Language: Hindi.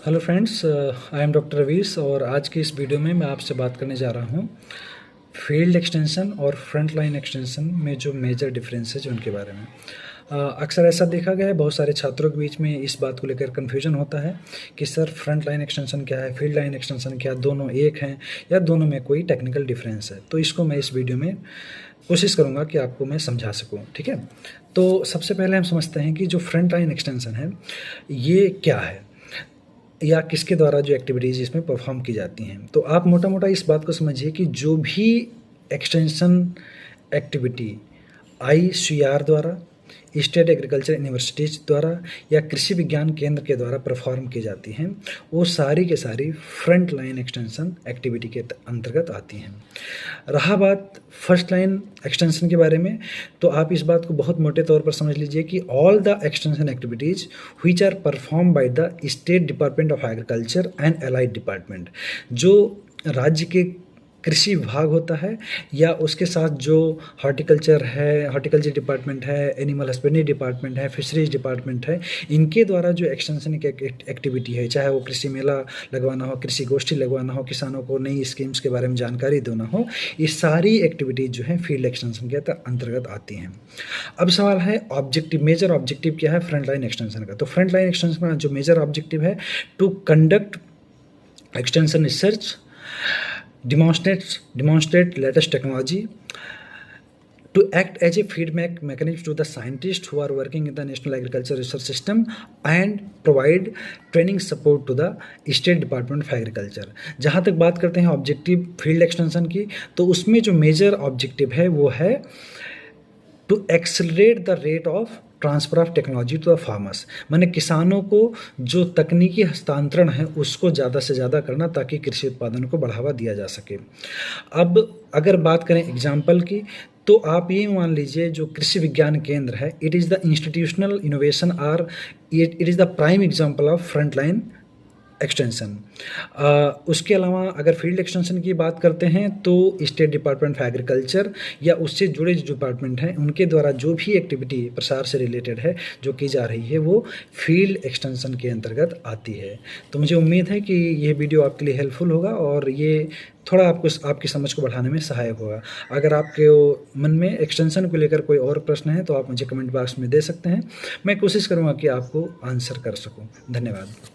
Hello friends, I am doctor Ravish और आज की इस वीडियो में मैं आपसे बात करने जा रहा हूँ फील्ड एक्सटेंशन और फ्रंट लाइन एक्सटेंशन में जो मेजर डिफरेंसेज उनके बारे में। अक्सर ऐसा देखा गया है, बहुत सारे छात्रों के बीच में इस बात को लेकर कन्फ्यूजन होता है कि सर फ्रंट लाइन एक्सटेंशन क्या है, फील्ड लाइन एक्सटेंशन क्या है, दोनों एक हैं या दोनों में कोई टेक्निकल डिफरेंस है। तो इसको मैं इस वीडियो में कोशिश करूँगा कि आपको मैं समझा सकूँ। ठीक है, तो सबसे पहले हम समझते हैं कि जो फ्रंट लाइन एक्सटेंशन है ये क्या है या किसके द्वारा जो एक्टिविटीज़ इसमें परफॉर्म की जाती हैं। तो आप मोटा मोटा इस बात को समझिए कि जो भी एक्सटेंशन एक्टिविटी आईसीआर द्वारा, स्टेट एग्रीकल्चर यूनिवर्सिटीज़ द्वारा या कृषि विज्ञान केंद्र के द्वारा परफॉर्म की जाती हैं, वो सारी के सारी फ्रंट लाइन एक्सटेंशन एक्टिविटी के अंतर्गत आती हैं। रहा बात फर्स्ट लाइन एक्सटेंशन के बारे में, तो आप इस बात को बहुत मोटे तौर पर समझ लीजिए कि all the extension activities which are perform by the state department of agriculture and allied department, जो राज्य के कृषि विभाग होता है या उसके साथ जो हॉर्टिकल्चर है, हॉर्टिकल्चर डिपार्टमेंट है, एनिमल हस्बेंड्री डिपार्टमेंट है, फिशरीज डिपार्टमेंट है, इनके द्वारा जो एक्सटेंशन की एक्टिविटी है, चाहे वो कृषि मेला लगवाना हो, कृषि गोष्ठी लगवाना हो, किसानों को नई स्कीम्स के बारे में जानकारी देना हो, ये सारी एक्टिविटीज़ जो है फील्ड एक्सटेंशन के अंतर्गत आती हैं। अब सवाल है ऑब्जेक्टिव, मेजर ऑब्जेक्टिव क्या है फ्रंट लाइन एक्सटेंशन का। तो फ्रंट लाइन एक्सटेंशन का जो मेजर ऑब्जेक्टिव है, to conduct extension research, demonstrate latest technology, to act as a feedback mechanism to the scientists who are working in the National Agriculture Research System and provide training support to the State Department of Agriculture। जहाँ तक बात करते हैं ऑब्जेक्टिव फील्ड एक्सटेंशन की, तो उसमें जो मेजर ऑब्जेक्टिव है वो है to accelerate the rate of transfer of technology to the farmers, माने किसानों को जो तकनीकी हस्तांतरण है उसको ज़्यादा से ज़्यादा करना ताकि कृषि उत्पादन को बढ़ावा दिया जा सके। अब अगर बात करें एग्जाम्पल की, तो आप ये मान लीजिए जो कृषि विज्ञान केंद्र है, it is the institutional innovation or it is the prime example of front line extension. उसके अलावा अगर फील्ड एक्सटेंशन की बात करते हैं तो स्टेट डिपार्टमेंट ऑफ एग्रीकल्चर या उससे जुड़े जो डिपार्टमेंट हैं उनके द्वारा जो भी एक्टिविटी प्रसार से रिलेटेड है जो की जा रही है वो फील्ड एक्सटेंशन के अंतर्गत आती है। तो मुझे उम्मीद है कि ये वीडियो आपके लिए हेल्पफुल होगा और ये थोड़ा आपकी समझ को बढ़ाने में सहायक होगा। अगर आपके मन में एक्सटेंशन को लेकर कोई और प्रश्न है तो आप मुझे कमेंट बॉक्स में दे सकते हैं, मैं कोशिश करूँगा कि आपको आंसर कर सकूँ। धन्यवाद।